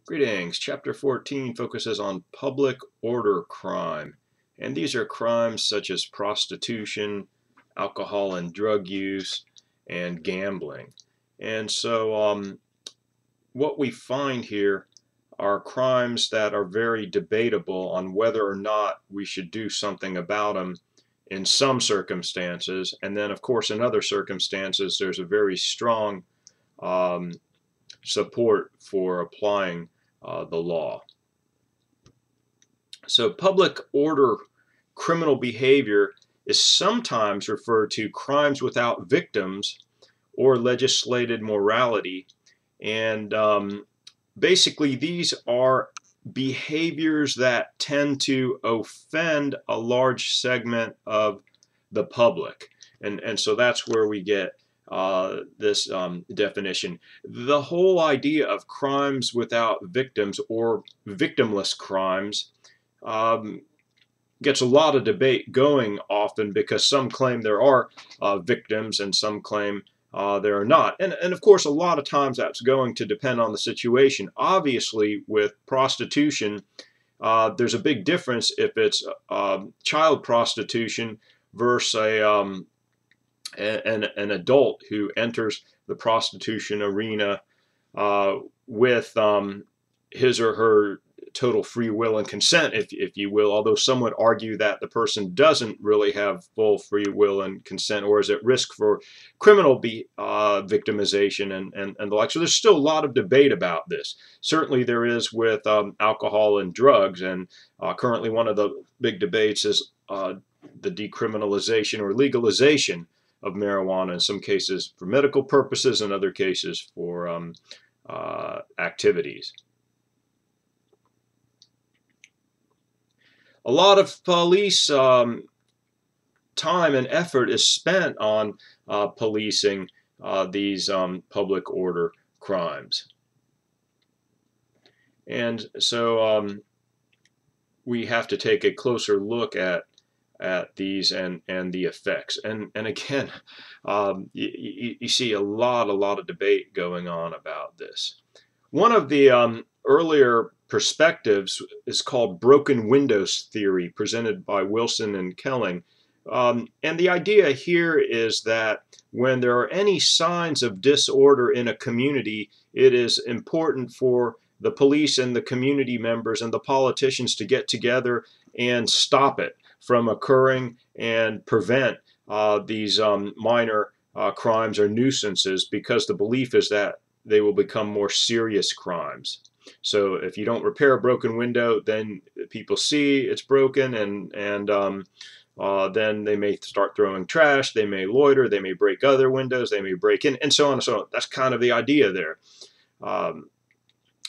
Greetings. Chapter 14 focuses on public order crime. And these are crimes such as prostitution, alcohol and drug use, and gambling. And so what we find here are crimes that are very debatable on whether or not we should do something about them in some circumstances. And then, of course, in other circumstances, there's a very strong support for applying the law. So public order criminal behavior is sometimes referred to crimes without victims or legislated morality. And basically these are behaviors that tend to offend a large segment of the public. And so that's where we get this definition. The whole idea of crimes without victims or victimless crimes gets a lot of debate going often because some claim there are victims and some claim there are not. And of course, a lot of times that's going to depend on the situation. Obviously, with prostitution, there's a big difference if it's child prostitution versus an adult who enters the prostitution arena with his or her total free will and consent, if you will, although some would argue that the person doesn't really have full free will and consent or is at risk for criminal victimization and the like. So there's still a lot of debate about this. Certainly there is with alcohol and drugs, and currently one of the big debates is the decriminalization or legalization of marijuana, in some cases for medical purposes, in other cases for activities. A lot of police time and effort is spent on policing these public order crimes. And so we have to take a closer look at these and the effects. And again, you see a lot of debate going on about this. One of the earlier perspectives is called broken windows theory, presented by Wilson and Kelling. And the idea here is that when there are any signs of disorder in a community, it is important for the police and the community members and the politicians to get together and stop it from occurring and prevent these minor crimes or nuisances, because the belief is that they will become more serious crimes. So if you don't repair a broken window, then people see it's broken, and then they may start throwing trash, they may loiter, they may break other windows, they may break in, and so on and so on. That's kind of the idea there.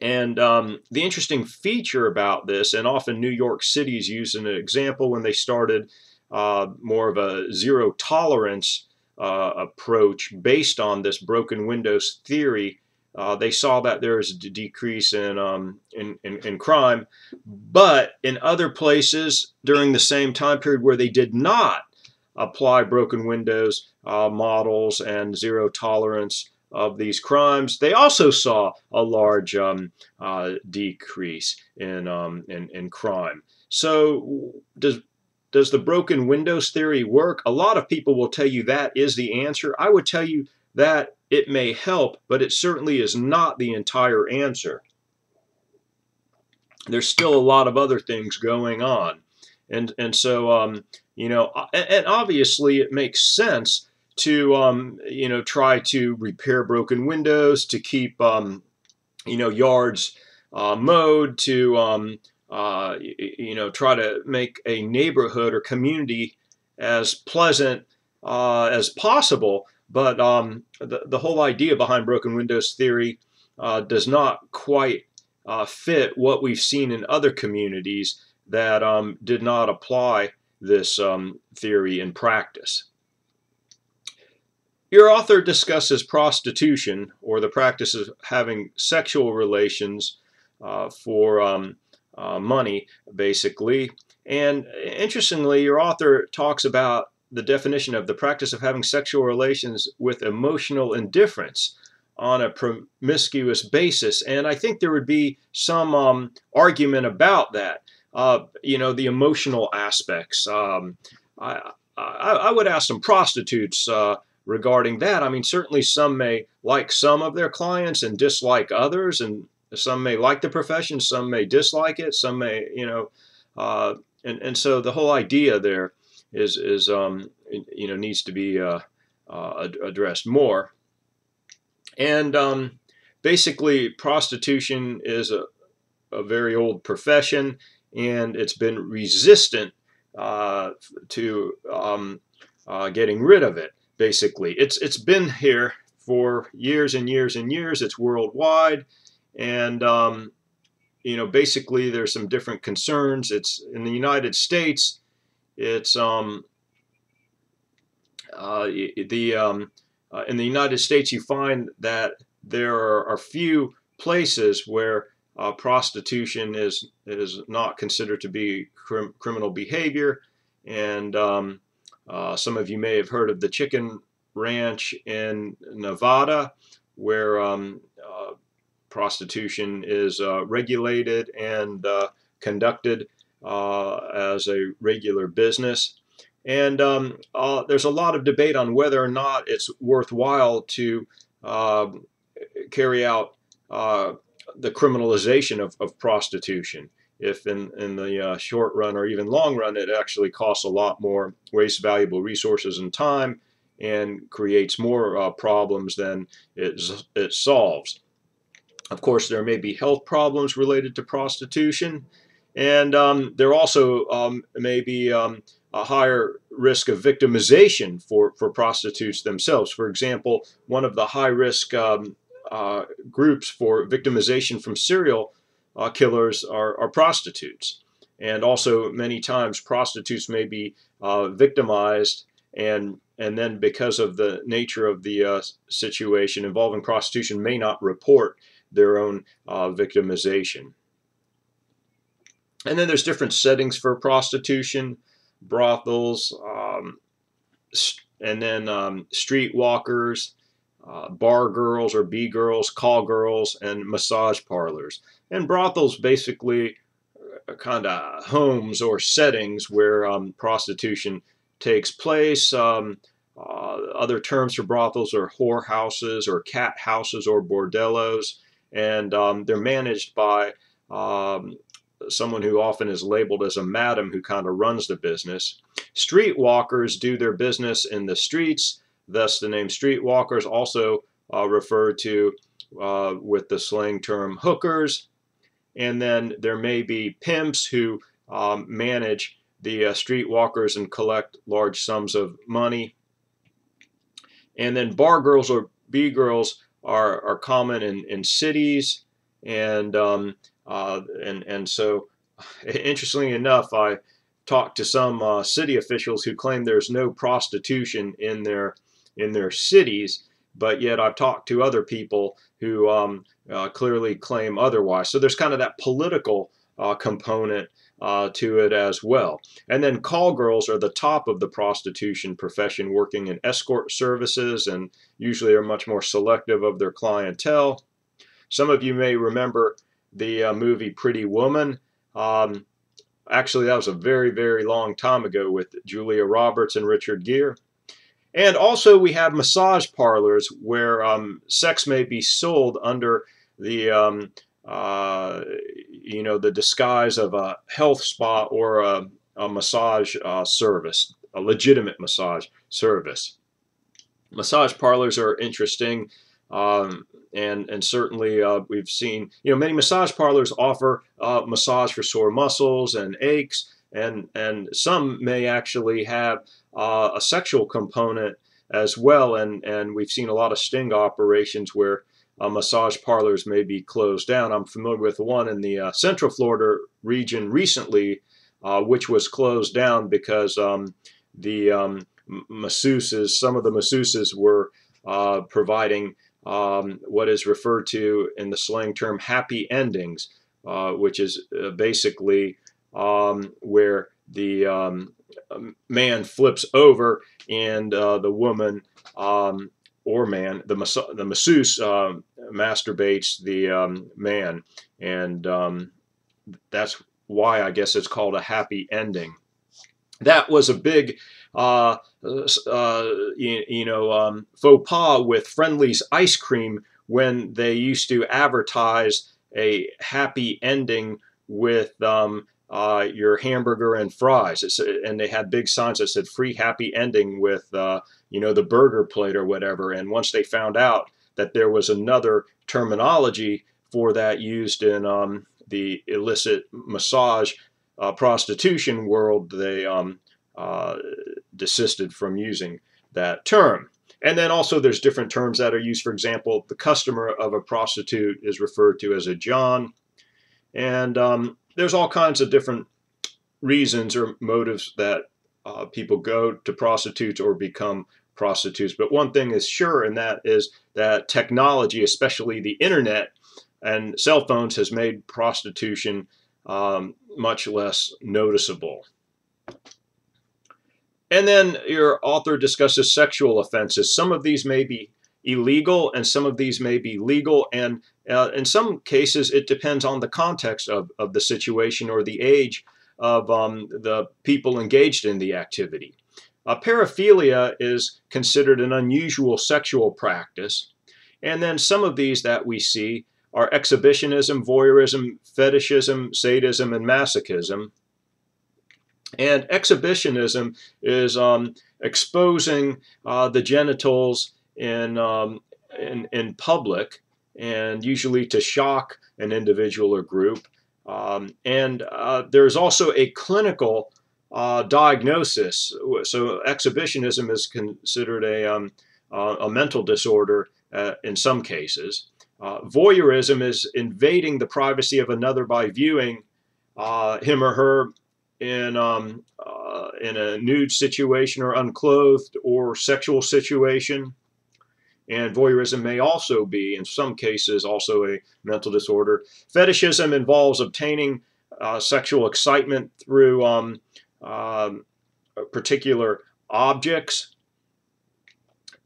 The interesting feature about this, and often New York City's used an example when they started more of a zero tolerance approach based on this broken windows theory. They saw that there is a decrease in crime, but in other places during the same time period where they did not apply broken windows models and zero tolerance of these crimes, they also saw a large decrease in crime. So does the broken windows theory work? A lot of people will tell you that is the answer. I would tell you that it may help, but it certainly is not the entire answer. There's still a lot of other things going on. And so, you know, and obviously it makes sense to, you know, try to repair broken windows, to keep, you know, yards mowed, to, you know, try to make a neighborhood or community as pleasant as possible. But the whole idea behind broken windows theory does not quite fit what we've seen in other communities that did not apply this theory in practice. Your author discusses prostitution, or the practice of having sexual relations for money, basically. And interestingly, your author talks about the definition of the practice of having sexual relations with emotional indifference on a promiscuous basis. And I think there would be some argument about that. The emotional aspects. I would ask some prostitutes regarding that. I mean, certainly some may like some of their clients and dislike others, and some may like the profession, some may dislike it, some may, and so the whole idea there is needs to be addressed more. And basically, prostitution is a very old profession, and it's been resistant to getting rid of it. Basically, it's been here for years and years and years. It's worldwide, and basically there's some different concerns. It's in the United States. It's in the United States, you find that there are few places where prostitution is not considered to be criminal behavior. And some of you may have heard of the Chicken Ranch in Nevada, where prostitution is regulated and conducted as a regular business. And there's a lot of debate on whether or not it's worthwhile to carry out the criminalization of prostitution. If in the short run or even long run, it actually costs a lot more, wastes valuable resources and time, and creates more problems than it solves. Of course, there may be health problems related to prostitution, and there also may be a higher risk of victimization for prostitutes themselves. For example, one of the high-risk groups for victimization from serial killers are prostitutes. And also, many times, prostitutes may be victimized, and then because of the nature of the situation involving prostitution, may not report their own victimization. And then there's different settings for prostitution: brothels, and then streetwalkers, bar girls or B-girls, call girls, and massage parlors. And brothels basically are kind of homes or settings where prostitution takes place. Other terms for brothels are whorehouses or cat houses or bordellos, and they're managed by someone who often is labeled as a madam who kind of runs the business. Streetwalkers do their business in the streets, thus the name streetwalkers, also referred to with the slang term hookers. And then there may be pimps who manage the streetwalkers and collect large sums of money. And then bar girls or B-girls are common in cities, and so, interestingly enough, I talked to some city officials who claim there's no prostitution in their cities, but yet I've talked to other people who clearly claim otherwise. So there's kind of that political component to it as well. And then call girls are the top of the prostitution profession, working in escort services, and usually are much more selective of their clientele. Some of you may remember the movie Pretty Woman. Actually, that was a very, very long time ago with Julia Roberts and Richard Gere. And also we have massage parlors where sex may be sold under the the disguise of a health spa or a massage service, a legitimate massage service. Massage parlors are interesting, and certainly we've seen, many massage parlors offer massage for sore muscles and aches, and some may actually have a sexual component as well, and we've seen a lot of sting operations where massage parlors may be closed down. I'm familiar with one in the Central Florida region recently, which was closed down because the masseuses, some of the masseuses were providing what is referred to in the slang term happy endings, which is basically where the man flips over and the woman or man. The masseuse masturbates the man, and that's why I guess it's called a happy ending. That was a big faux pas with Friendly's ice cream when they used to advertise a happy ending with your hamburger and fries. And they had big signs that said free happy ending with, the burger plate or whatever. And once they found out that there was another terminology for that used in the illicit massage prostitution world, they desisted from using that term. And then also there's different terms that are used. For example, the customer of a prostitute is referred to as a John. And there's all kinds of different reasons or motives that people go to prostitutes or become prostitutes. But one thing is sure, and that is that technology, especially the internet and cell phones, has made prostitution much less noticeable. And then your author discusses sexual offenses. Some of these may be illegal and some of these may be legal. And in some cases, it depends on the context of the situation or the age of the people engaged in the activity. Paraphilia is considered an unusual sexual practice. And then some of these that we see are exhibitionism, voyeurism, fetishism, sadism, and masochism. And exhibitionism is exposing the genitals in public, and usually to shock an individual or group. And there's also a clinical diagnosis. So exhibitionism is considered a mental disorder in some cases. Voyeurism is invading the privacy of another by viewing him or her in a nude situation or unclothed or sexual situation. And voyeurism may also be, in some cases, also a mental disorder. Fetishism involves obtaining sexual excitement through particular objects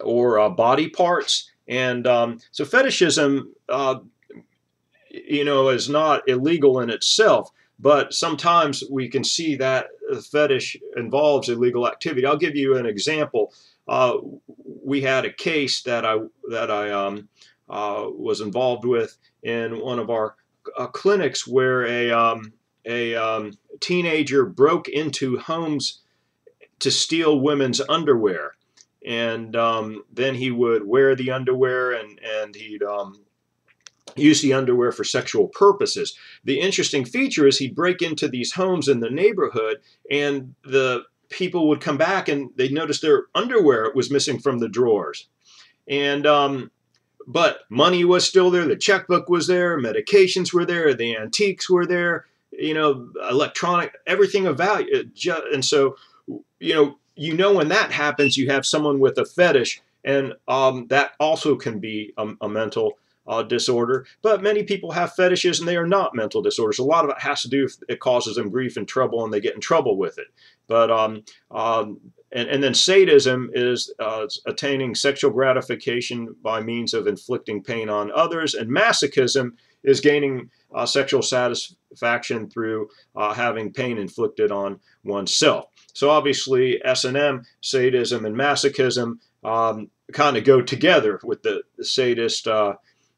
or body parts. And so fetishism, is not illegal in itself, but sometimes we can see that the fetish involves illegal activity. I'll give you an example. We had a case that I was involved with in one of our clinics where a teenager broke into homes to steal women's underwear, and then he would wear the underwear and he'd use the underwear for sexual purposes. The interesting feature is he'd break into these homes in the neighborhood, and the people would come back and they'd notice their underwear was missing from the drawers. And but money was still there, the checkbook was there, medications were there, the antiques were there, electronic, everything of value. And so, when that happens, you have someone with a fetish, and that also can be a mental disorder. But many people have fetishes and they are not mental disorders. A lot of it has to do if it causes them grief and trouble and they get in trouble with it. But and then sadism is attaining sexual gratification by means of inflicting pain on others, and masochism is gaining sexual satisfaction through having pain inflicted on oneself. So obviously S&M, sadism, and masochism kind of go together, with the sadist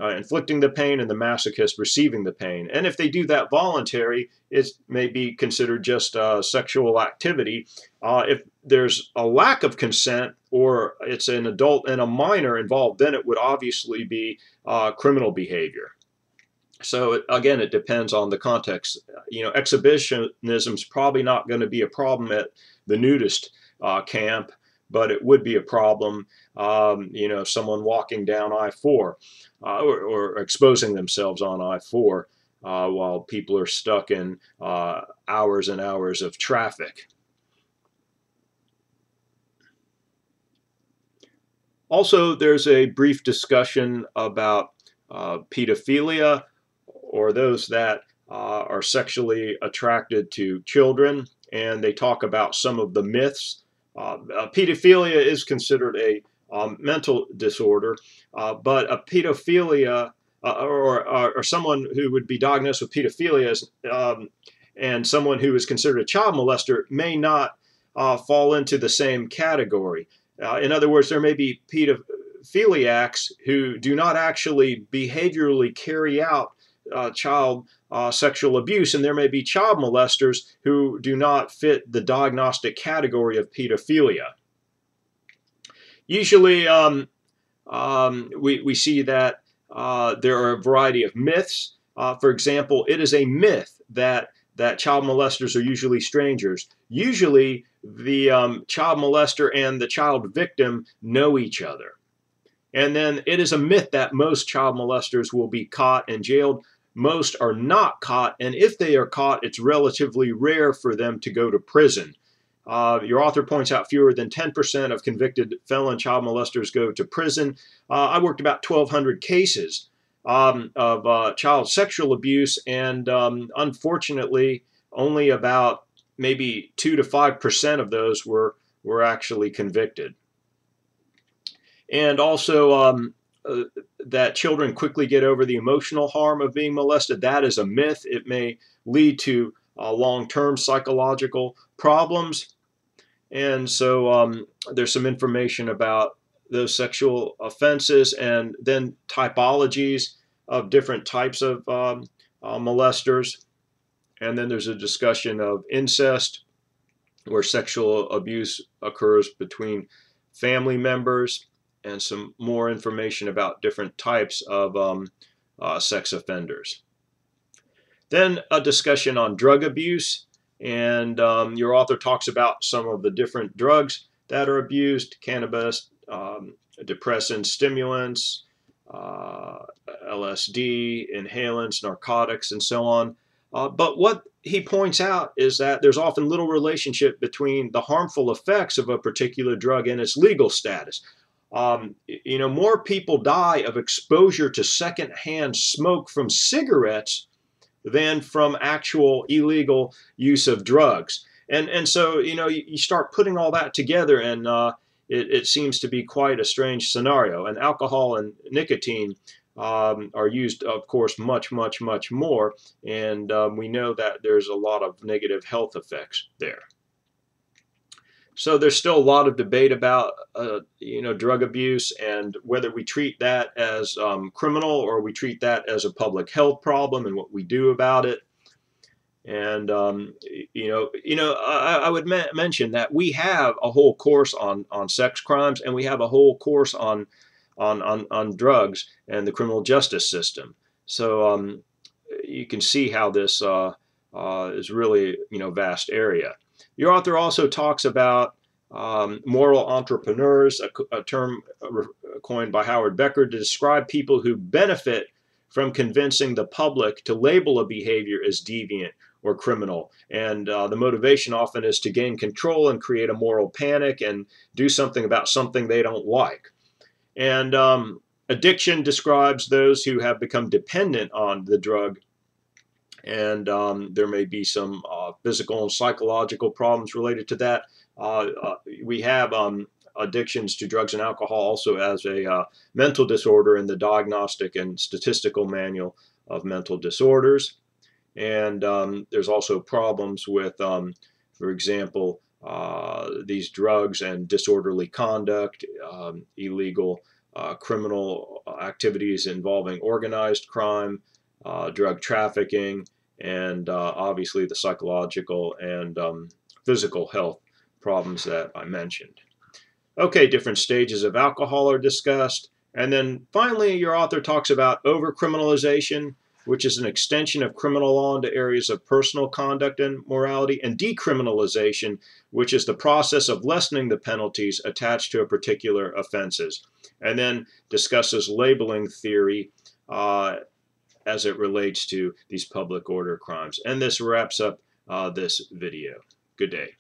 inflicting the pain and the masochist receiving the pain. And if they do that voluntary, it may be considered just sexual activity. If there's a lack of consent, or it's an adult and a minor involved, then it would obviously be criminal behavior. So again, it depends on the context. Exhibitionism is probably not going to be a problem at the nudist camp, but it would be a problem, someone walking down I-4 or exposing themselves on I-4 while people are stuck in hours and hours of traffic. Also, there's a brief discussion about pedophilia, or those that are sexually attracted to children, and they talk about some of the myths. Pedophilia is considered a mental disorder, but a pedophilia or someone who would be diagnosed with pedophilia and someone who is considered a child molester may not fall into the same category. In other words, there may be pedophiliacs who do not actually behaviorally carry out child sexual abuse, and there may be child molesters who do not fit the diagnostic category of pedophilia. Usually, we see that there are a variety of myths. For example, it is a myth that child molesters are usually strangers. Usually, the child molester and the child victim know each other. And then it is a myth that most child molesters will be caught and jailed. Most are not caught, and if they are caught, it's relatively rare for them to go to prison. Your author points out fewer than 10% of convicted felon child molesters go to prison. I worked about 1,200 cases of child sexual abuse, and unfortunately, only about maybe 2 to 5% of those were actually convicted. And also that children quickly get over the emotional harm of being molested. That is a myth. It may lead to long-term psychological problems. And so there's some information about those sexual offenses and then typologies of different types of molesters. And then there's a discussion of incest, where sexual abuse occurs between family members, and some more information about different types of sex offenders. Then a discussion on drug abuse, and your author talks about some of the different drugs that are abused: cannabis, depressants, stimulants, LSD, inhalants, narcotics, and so on. But what he points out is that there's often little relationship between the harmful effects of a particular drug and its legal status. More people die of exposure to secondhand smoke from cigarettes than from actual illegal use of drugs. And so, you start putting all that together, and it seems to be quite a strange scenario. And alcohol and nicotine are used, of course, much, much, much more. And we know that there's a lot of negative health effects there. So there's still a lot of debate about, drug abuse and whether we treat that as criminal or we treat that as a public health problem and what we do about it. And I would mention that we have a whole course on sex crimes, and we have a whole course on drugs and the criminal justice system. So you can see how this is really vast area. Your author also talks about moral entrepreneurs, a term coined by Howard Becker to describe people who benefit from convincing the public to label a behavior as deviant or criminal. And the motivation often is to gain control and create a moral panic and do something about something they don't like. And addiction describes those who have become dependent on the drug. And there may be some physical and psychological problems related to that. We have addictions to drugs and alcohol also as a mental disorder in the Diagnostic and Statistical Manual of Mental Disorders. And there's also problems with, for example, these drugs and disorderly conduct, illegal criminal activities involving organized crime, drug trafficking, and obviously the psychological and physical health problems that I mentioned. Okay, different stages of alcohol are discussed. And then finally, your author talks about overcriminalization, which is an extension of criminal law into areas of personal conduct and morality, and decriminalization, which is the process of lessening the penalties attached to a particular offenses. And then discusses labeling theory as it relates to these public order crimes. And this wraps up this video. Good day.